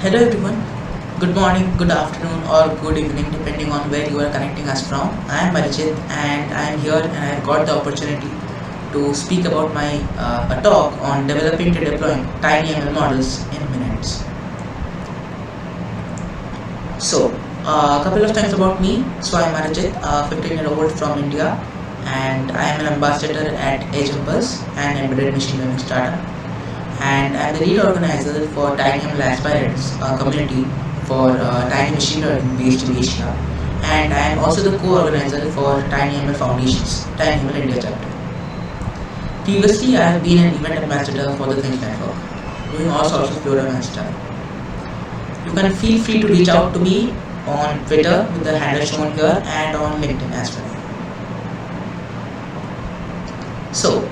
Hello everyone, good morning, good afternoon or good evening depending on where you are connecting us from. I am Marijit and I am here and I have got the opportunity to speak about my a talk on developing and deploying TinyML models in minutes. So, a couple of things about me. So I am Marijit, a 15-year-old from India, and I am an ambassador at Edge Impulse, an embedded machine learning startup. And I'm the lead organizer for TinyML Aspirants, a community for tiny machine learning based in Asia. And I am also the co-organizer for TinyML Foundation's TinyML India chapter. Previously, I have been an event ambassador for the Think Network, doing all sorts of program and stuff. You can feel free to reach out to me on Twitter with the handle shown here and on LinkedIn as well. So,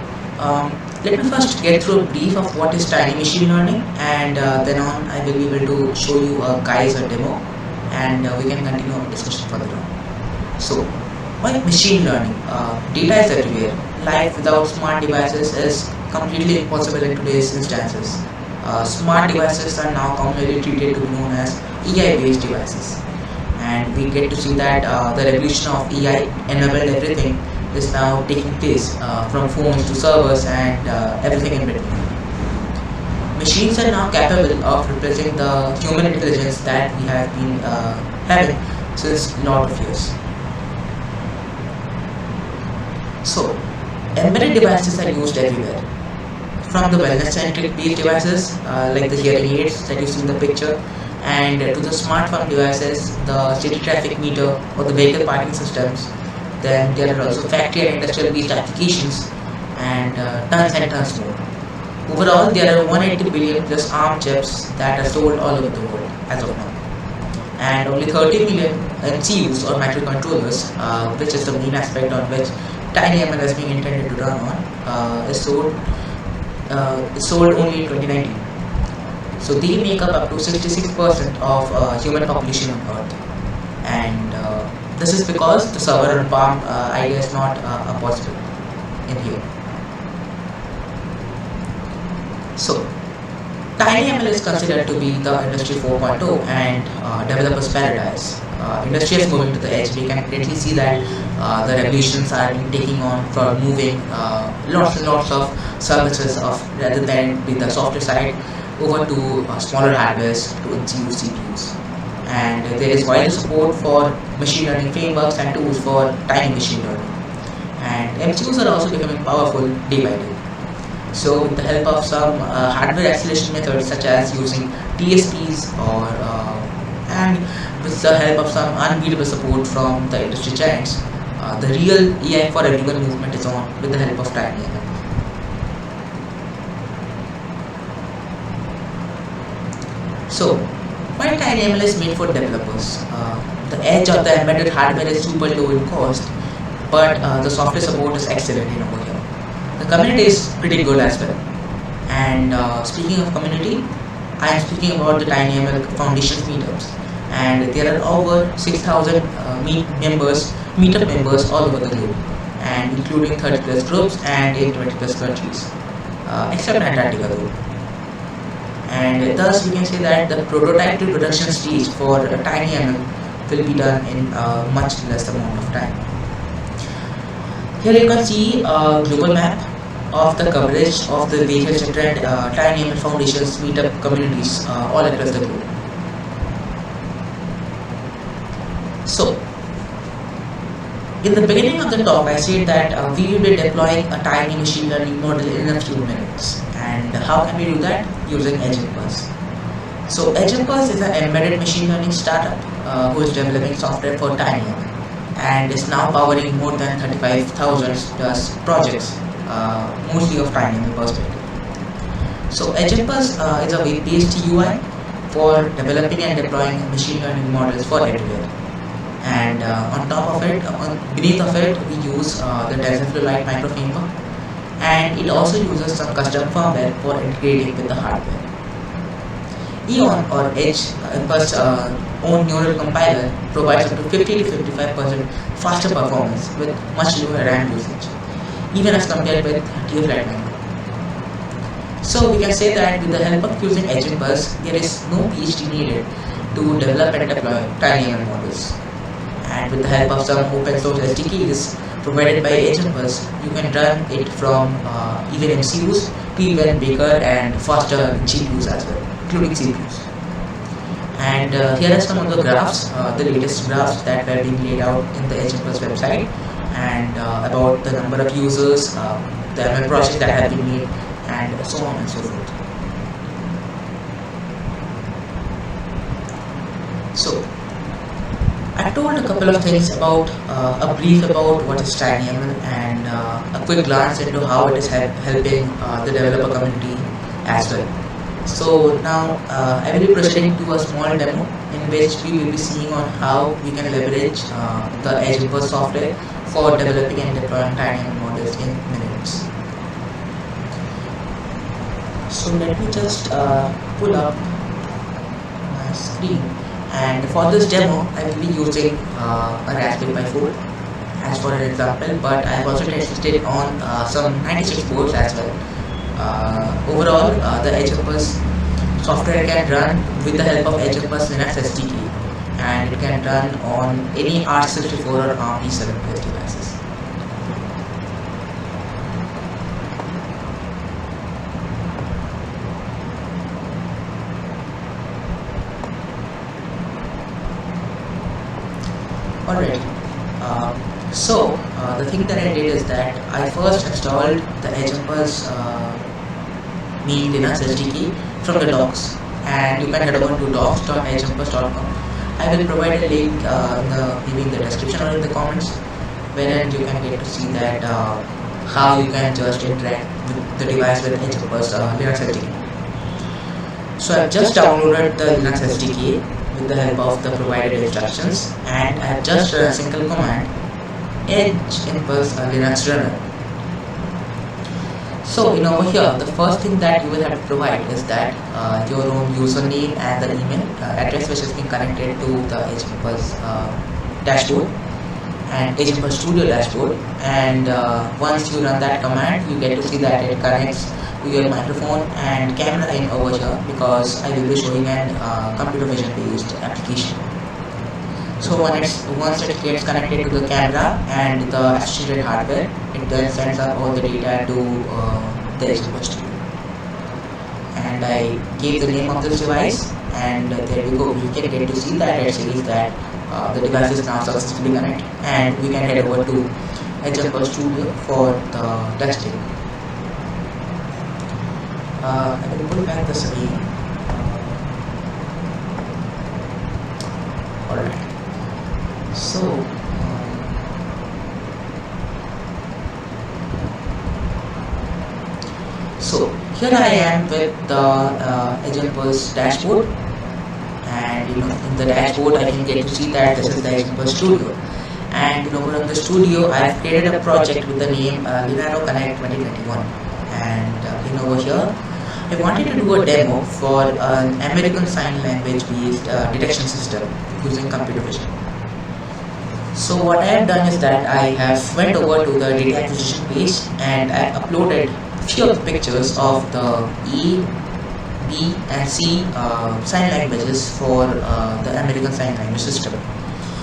let me first get through a brief of what is tiny machine learning, and then on I will be able to show you guys a demo, and we can continue our discussion further on. So, why machine learning? Data is everywhere. Life without smart devices is completely impossible in today's instances. Smart devices are now commonly treated to be known as AI-based devices, and we get to see that the revolution of AI enabled everything is now taking place, from phones to servers and everything in between. Machines are now capable of replacing the human intelligence that we have been having since a lot of years. So, embedded devices are used everywhere, from the wellness-centric based devices like the hearing aids that you see in the picture, and to the smartphone devices, the city traffic meter or the vehicle parking systems. Then there are also factory and industrial based applications and tons more. Overall, there are 180 billion plus ARM chips that are sold all over the world as of now. And only 30 million MCUs or microcontrollers, which is the main aspect on which TinyML is being intended to run on, is sold only in 2019. So they make up to 66% of human population on Earth. And this is because the server and farm idea is not possible in here. So, TinyML is considered to be the Industry 4.0 and developers' paradise. Industry is moving to the edge. We can clearly see that the revolutions are taking on for moving lots and lots of services of rather than be the software side over to smaller hardwares to MCUs, CPUs. And there is wide support for machine learning frameworks and tools for tiny machine learning. And MCUs are also becoming powerful day by day. So with the help of some hardware acceleration methods such as using TSPs and with the help of some unbeatable support from the industry giants, the real AI for everyone movement is on with the help of TinyML. So, why TinyML is made for developers? The edge of the embedded hardware is super low in cost, but the software support is excellent over here. The community is pretty good as well. And speaking of community, I am speaking about the TinyML Foundation's meetups. And there are over 6,000 meetup members all over the globe, and including 30 plus groups and in 20 plus countries, except Antarctica though. And thus we can say that the prototype to production stage for TinyML will be done in much less amount of time. Here you can see a global map of the coverage of the various different TinyML Foundation's meetup communities all across the globe. So, in the beginning of the talk, I said that we will be deploying a tiny machine learning model in a few minutes. And how can we do that? Using Edge Impulse. So Edge Impulse is an embedded machine learning startup who is developing software for TinyML and is now powering more than 35,000 plus projects, mostly of TinyML perspective. So Edge Impulse is a web-based UI for developing and deploying machine learning models for everywhere. And on top of it, beneath of it, we use the TensorFlow Lite micro framework, and it also uses some custom firmware for integrating with the hardware. EON or Edge Impulse own neural compiler provides up to 50 to 55% faster performance with much lower RAM usage, even as compared with TF-Lite micro. So we can say that with the help of using agent bus, there is no PhD needed to develop and deploy TinyML models. And with the help of some open source SDKs provided by agent bus, you can run it from even MCUs to even bigger and faster GPUs as well, including CPUs. And here are some of the graphs, the latest graphs that were being laid out in the agent bus website, and about the number of users, the ML projects that have been made, and so on and so forth. So I told a couple of things about a brief about what is TinyML and a quick glance into how it is helping the developer community as well. So now I will be proceeding to a small demo in which we will be seeing on how we can leverage the agent bus software for developing and deploying TinyML models in minutes. So let me just pull up my screen, and for this demo I will be using a Raspberry Pi 4 as for an example, but I have also tested on some 96 boards as well. Overall, the agent bus software can run with the help of agent bus Linux SDK, and it can run on any ARM64 or ARM v7 based devices. Alright, so the thing that I did is that I first installed the agent bus main Linux SDK from the docs, and you can head over to docs.agentbus.com. I will provide a link maybe in the description or in the comments, wherein you can get to see that how you can just interact with the device with agent bus Linux SDK. So I've just downloaded the Linux SDK with the help of the provided instructions, and I have just run a single command, edge impulse Linux runner. So over here, the first thing that you will have to provide is that your own username and the email address which has been connected to the agent bus dashboard and agent bus studio dashboard, and once you run that command, you get to see that it connects to your microphone and camera in over here, because I will be showing an computer vision based application. So once it gets connected to the camera and the associated hardware, it then sends up all the data to the agent bus studio. And I gave the name of this device, and there we go. We can get to see that it says that the device is now successfully connected, and we can head over to agent bus studio for the testing. I will pull back the screen. Alright. So here I am with the agent bus dashboard, and in the dashboard I can get to see that this is the agent bus studio, and over on the studio I have created a project with the name Linaro Connect 2021, and over here I wanted to do a demo for an American Sign Language based detection system using computer vision. So what I have done is that I have went over to the data acquisition page, and I have uploaded few of the pictures of the A, B and C sign languages for the American Sign Language system.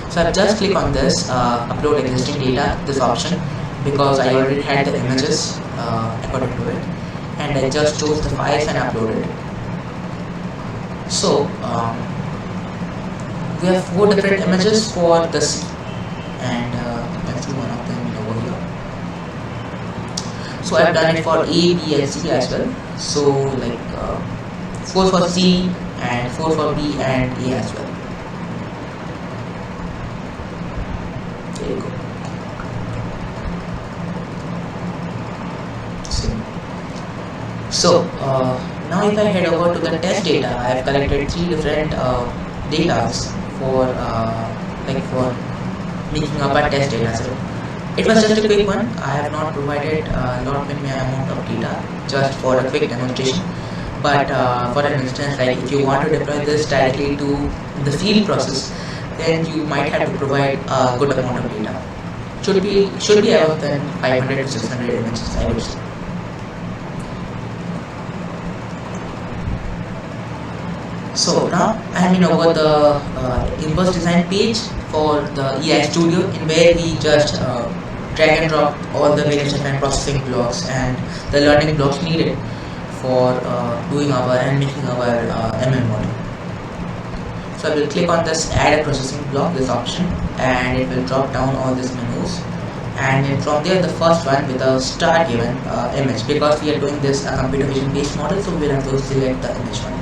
So I'll just click on this upload existing data, this option, because I already had the images according to it, and I just chose the files and uploaded it. So we have 4 different images for the C, and you can see one of them over here. So I've done it for A, B and C as well. So like 4 for C and 4 for B and A as well. There you go. So now if I head over to the test data, I have collected 3 different data for making up a test data set. It was just a quick one. I have not provided a lot many amount of data just for a quick demonstration. But for an instance, like if you want to deploy this directly to the field process, then you might have to provide a good amount of data. Should be about than 500 to 600 images, I would say. So now I am in over the inverse design page for the EI Studio, in where we just drag and drop all the various different processing blocks and the learning blocks needed for doing our and making our ML model. So I will click on this add a processing block, this option, and it will drop down all these menus. And then from there, the first one with a star given image, because we are doing this a computer vision based model, so we will have to select the image one.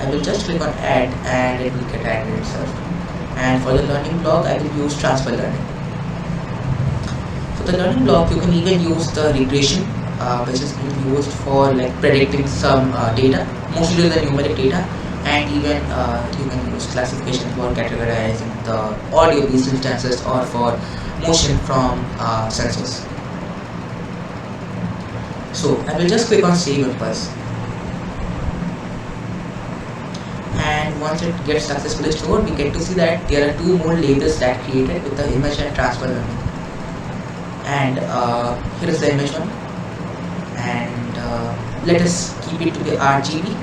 I will just click on add and it will get added itself. And for the learning block, I will use transfer learning. For the learning block, you can even use the regression, which is being used for like predicting some data, mostly the numeric data, and even you can use classification for categorizing the audio based instances or for motion from sensors. So I will just click on save impulse. And once it gets successfully stored, we get to see that there are two more labels that created with the image and transfer learning. And here is the image one, and let us keep it to the RGB.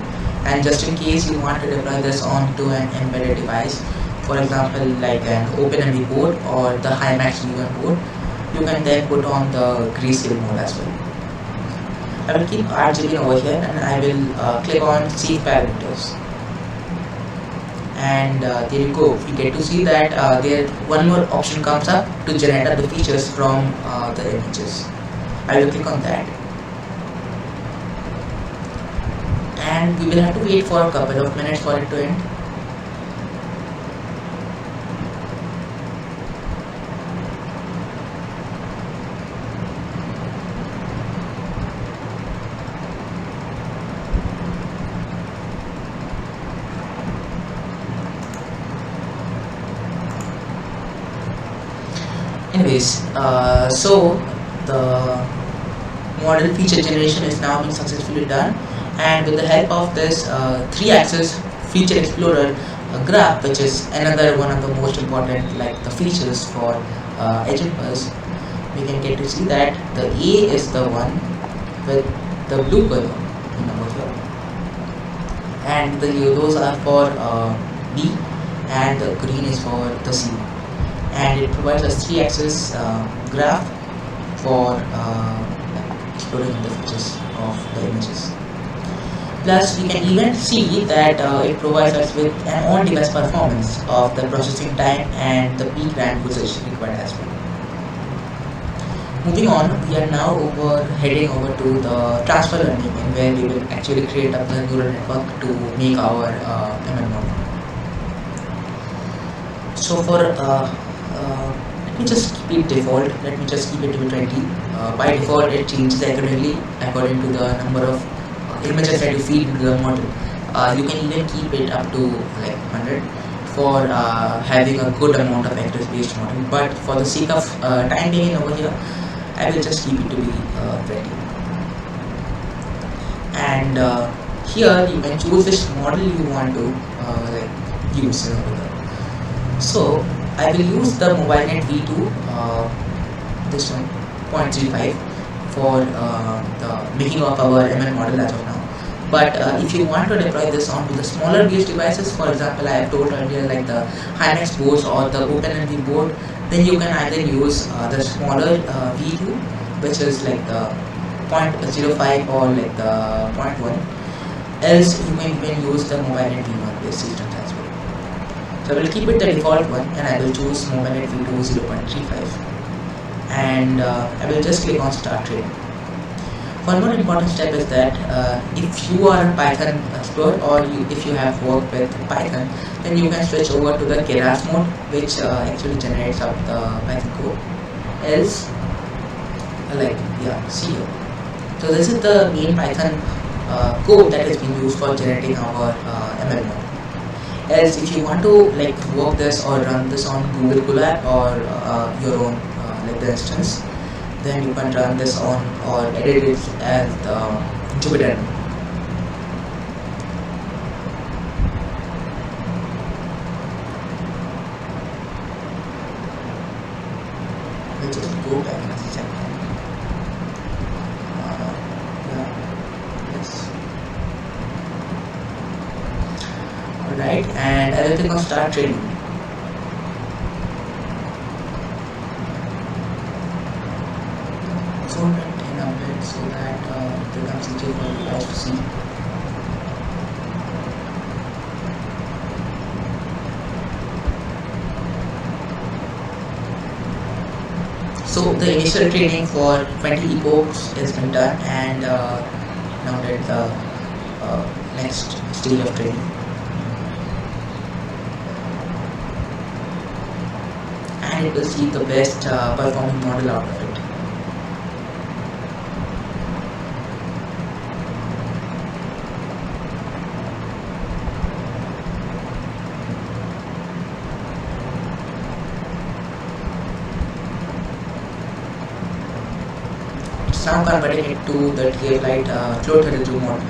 And just in case you want to deploy this onto an embedded device, for example like an OpenMV board or the HiMax V1 board, you can then put on the grayscale mode as well. I will keep RGB over here and I will click on save parameters. And there you go, we get to see that there one more option comes up to generate the features from the images. I will click on that, and we will have to wait for a couple of minutes for it to end. Anyways, so the model feature generation is now being successfully done, and with the help of this 3-axis feature explorer graph, which is another one of the most important like the features for edge impulse, we can get to see that the A is the one with the blue color over here, and the yellows are for B, and the green is for the C. And it provides us 3-axis graph for exploring the features of the images. Plus, we can even see that it provides us with an on-device performance of the processing time and the peak RAM usage required as well. Moving on, we are now heading over to the transfer learning, in where we will actually create a neural network to make our ML model. So for let me just keep it default. Let me just keep it to 20. By default, it changes accordingly according to the number of images that you feed into the model. You can even keep it up to like 100 for having a good amount of vectors based model. But for the sake of time being over here, I will just keep it to be 20. And here you can choose which model you want to like use over there. So I will use the MobileNet V2, this one, 0.35 for the making of our ML model as of now. But if you want to deploy this onto the smaller based devices, for example, I have told earlier like the HiMax boards or the OpenMV board, then you can either use the smaller V2, which is like the 0.05 or like the 0.1, else you can even use the MobileNet V1 based systems as well. So I will keep it the default one, and I will choose MobileNet V2 0.35, and I will just click on start training. One more important step is that if you are a Python expert or if you have worked with Python, then you can switch over to the Keras mode, which actually generates up the Python code. Else, see here. So this is the main Python code that is being used for generating our ML model. Else, if you want to like work this or run this on Google Colab or your own like the instance, then you can run this on or edit it as Jupyter. Let's just go back and check. Yes. Alright, and I will click on start training. So run in a bit so that it becomes easier for you guys to see. So the initial training for 20 epochs has been done, and now that the next stage of training, and it will see the best performing model out of it. It's now converting it to the Lite flow 32 model.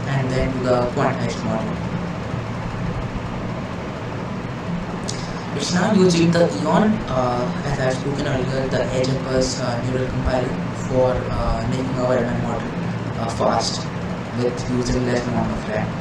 And then to the quantized model. It's now using the Eon, as I've spoken earlier, the edge impulse neural compiler for making our ML model fast with using less amount of RAM.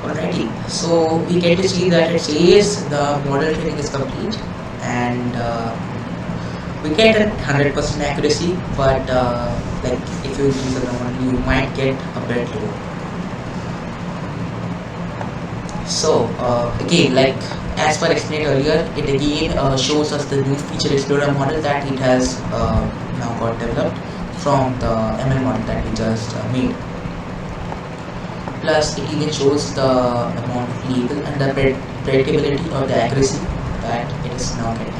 Alrighty, so we get to see that it says the model training is complete, and we get a 100% accuracy, but like if you use the model, you might get a bit low. So again, like as per explained earlier, it again shows us the new feature explorer model that it has now got developed from the ML model that we just made. Plus, it even shows the amount of label and the predictability or the accuracy that it is now getting.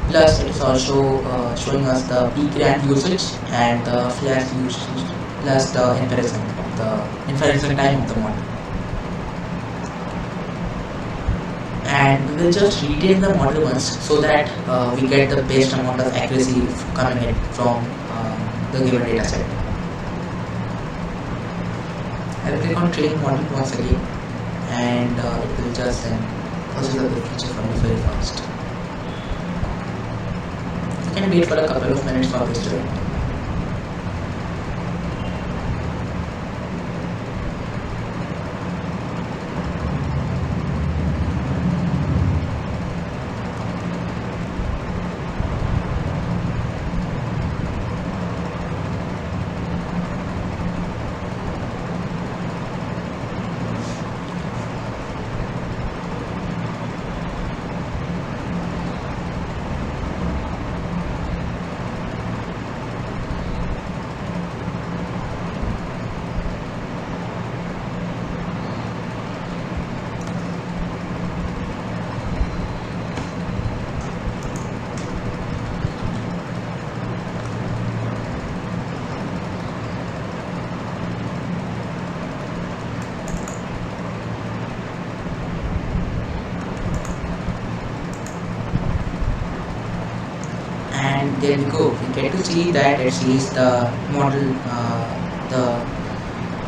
Plus, it is also showing us the peak RAM usage and the flash usage, plus the inference time of the model. And we will just retain the model once so that we get the best amount of accuracy coming in from the given data set. I will click on training model once again, and it will just then process the feature for me very fast. You can wait for a couple of minutes for this to end. And there we go, we get to see that it says the model, the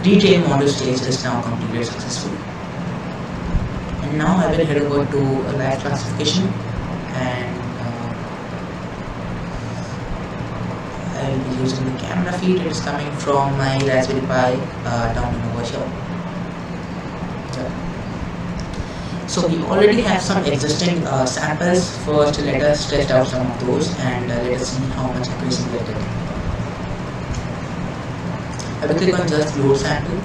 retrain model stage is now completed successfully. And now I will head over to a live classification, and I will be using the camera feed. It is coming from my Raspberry Pi down over here. So we already have some existing samples. First, let us test out some of those, and let us see how much accuracy we are getting. I will click on just load sample.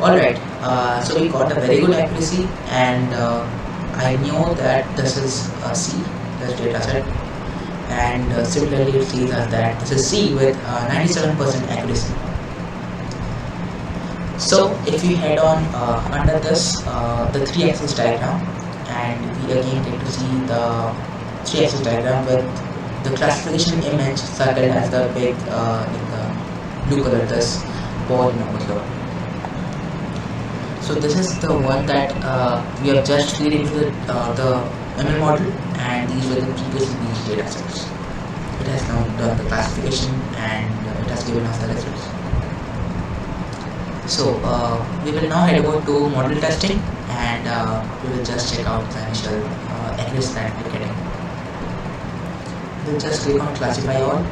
Alright, so we got a very good accuracy, and I know that this is a C, this data set, and similarly it says that this is C with 97% accuracy. So if we head on under this, the 3-axis diagram, and we again get to see the 3-axis diagram with the classification image circled as the big in the blue color, this ball over here. So this is the one that we have just feed into the ML model, and these were the previously used data sets. It has now done the classification and it has given us the results. So we will now head over to model testing, and we will just check out the initial accuracy that we're getting. We'll just click on classify all.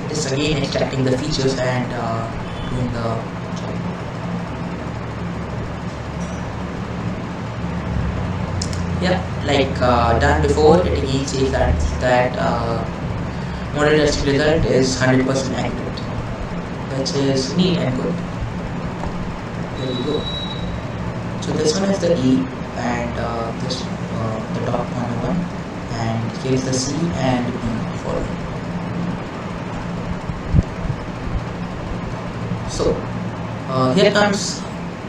It is again extracting the features and doing the job. Yeah, like done before, it again says that model testing result is 100% accurate, which is neat and good. There we go. So this one is the E, and this the top one, and here is the C and B following. So here comes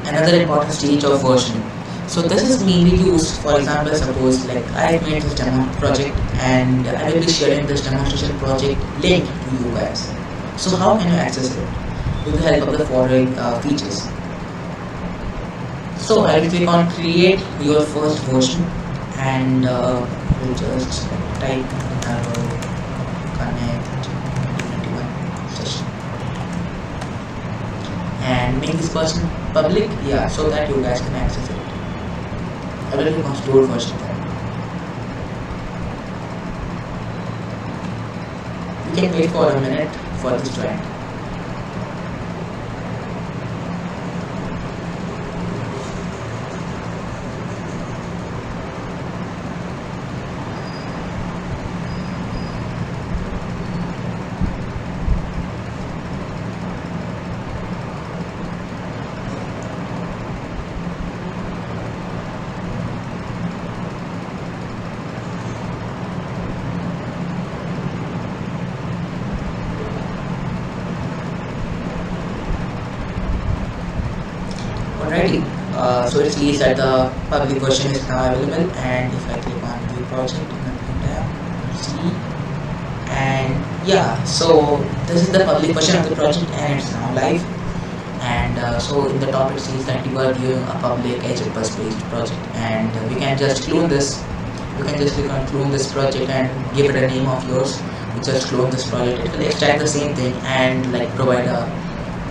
another important stage of versioning. So this is mainly used, for example, suppose like I made this demo project and I will be sharing this demonstration project link to you guys. So how can you access it? With the help of the following features. So I will click on create your first version, and we'll just type connect 21 session and make this version public, yeah, so that you guys can access it. I will click on store version then. You can wait for a minute for this to end. Alrighty, so it says that the public version is now available, and if I click on view project in the tab, see, and yeah, so this is the public version of the project and it's now live. And so in the top it says that you are viewing a public agent bus based project, and we can just clone this. You can just click on clone this project and give it a name of yours. You just clone this project, it will extract the same thing and like provide a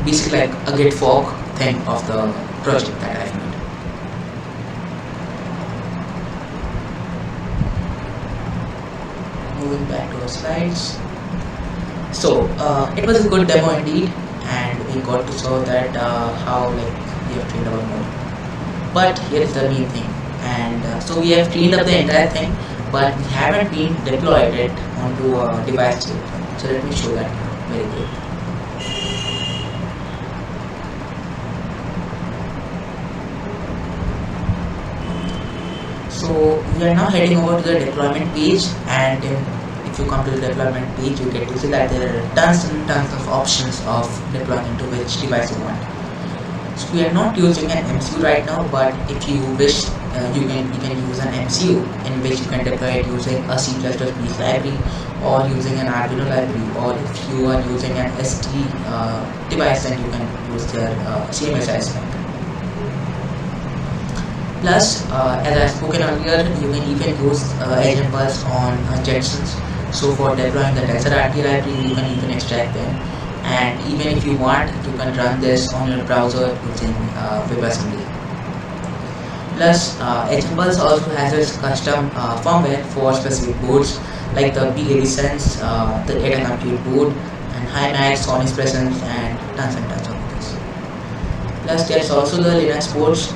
basically like a git fork thing of the project that I've made. Moving back to our slides. So it was a good demo indeed, and we got to show that how like we have trained our model. But here is the main thing, and so we have cleaned up the entire thing, but we haven't been deployed it onto a device yet. So let me show that very quick. So we are now heading over to the deployment page, and if you come to the deployment page, you get to see that there are tons and tons of options of deploying into which device you want. So we are not using an MCU right now, but if you wish, you can use an MCU in which you can deploy it using a C++ based library, or using an Arduino library, or if you are using an ST device, then you can use their CMS aspect. Plus, as I spoken earlier, you can even use agent bus on Jetsons. So for deploying the TensorRT library, you can even extract them. And even if you want, you can run this on your browser using WebAssembly. Plus, agent bus also has its custom firmware for specific boards like the B80 the 8 compute board, and HiMax, Sony's presence, and tons of this. Plus, there's also the Linux boards.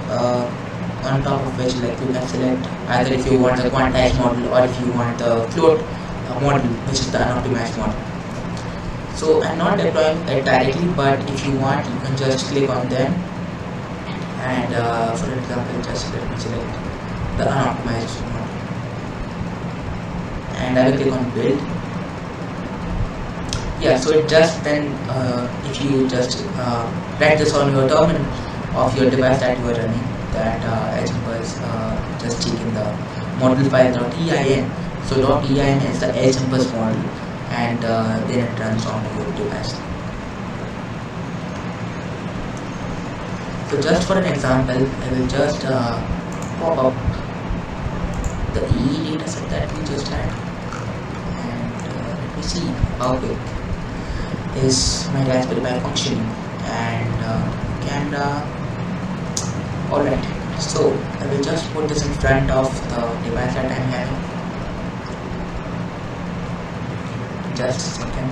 On top of which like you can select either if you want the quantized model or if you want the float model, which is the unoptimized model. So I'm not deploying it directly, but if you want, you can just click on them, and for example, just let me select the unoptimized model, and I will click on build. Yeah, so it just then if you just write this on your terminal of your device that you are running, that edge impulse just check in the model file .ein. So .ein is the edge impulse model, and then it runs on your device. So just for an example, I will just pop up the EE dataset that we just had, and let me see how big is my Raspberry Pi functioning, and camera. Alright, so I will just put this in front of the device that I'm having. Just a second.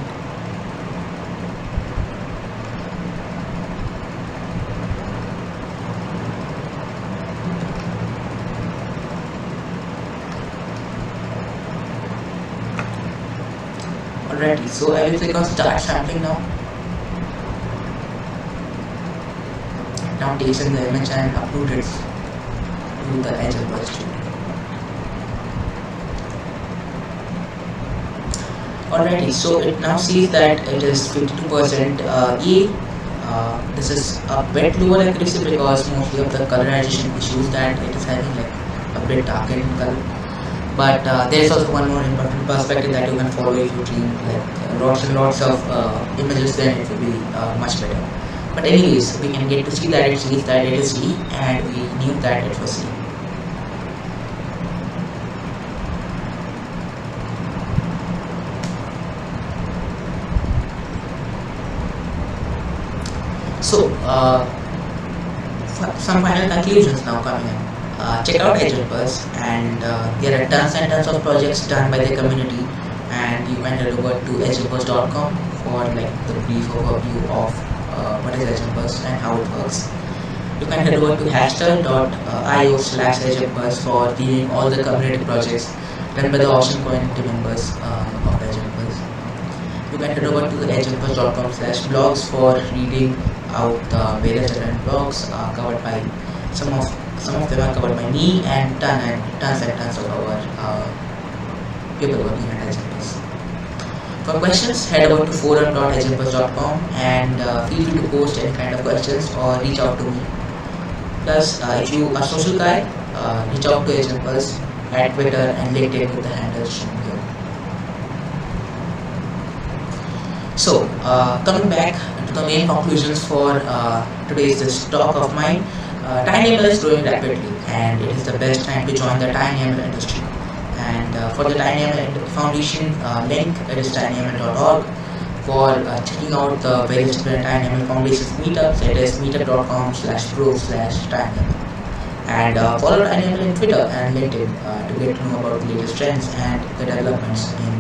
Alrighty, so I will click on start sampling now. Now takes in the image and upload it to the edge impulse studio. Alrighty, so it now sees that it is 52% this is a bit lower accuracy because mostly of the colorization issues that it is having, like a bit darkened color. But there is also one more important perspective that you can follow if you clean like lots and lots of images, then it will be much better. But anyways, we can get to see that it sees that it is C, and we knew that it was C. So, some final conclusions now coming in. Check out Edge Impulse, and there are tons and tons of projects done by the community, and you can head over to edgeimpulse.com for like the brief overview of what is Edge Impulse and how it works. You can head over to hashtag.io/edgeimpulse for viewing all the community projects run by the awesome community members of Edge Impulse. You can head over to the edgeimpulse.com/blogs for reading out the various different blogs covered by some of them are covered by me and tons of our people working at Edge Impulse. For questions, head over to forum.edgeimpulse.com and feel free to post any kind of questions or reach out to me. Plus, if you are a social guy, reach out to Edge Impulse at Twitter and LinkedIn with the handles shown here. So, coming back to the main conclusions for today's this talk of mine, TinyML is growing rapidly, and it is the best time to join the TinyML industry. And for the TinyML Foundation link, it is tinyml.org. For checking out the various different TinyML Foundations meetups, it is meetup.com/pro/tinyml. And follow TinyML in Twitter and LinkedIn to get to know about the latest trends and the developments in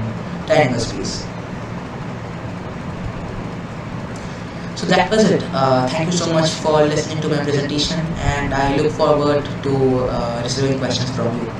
TinyML space. So that was it. Thank you so much for listening to my presentation, and I look forward to receiving questions from you.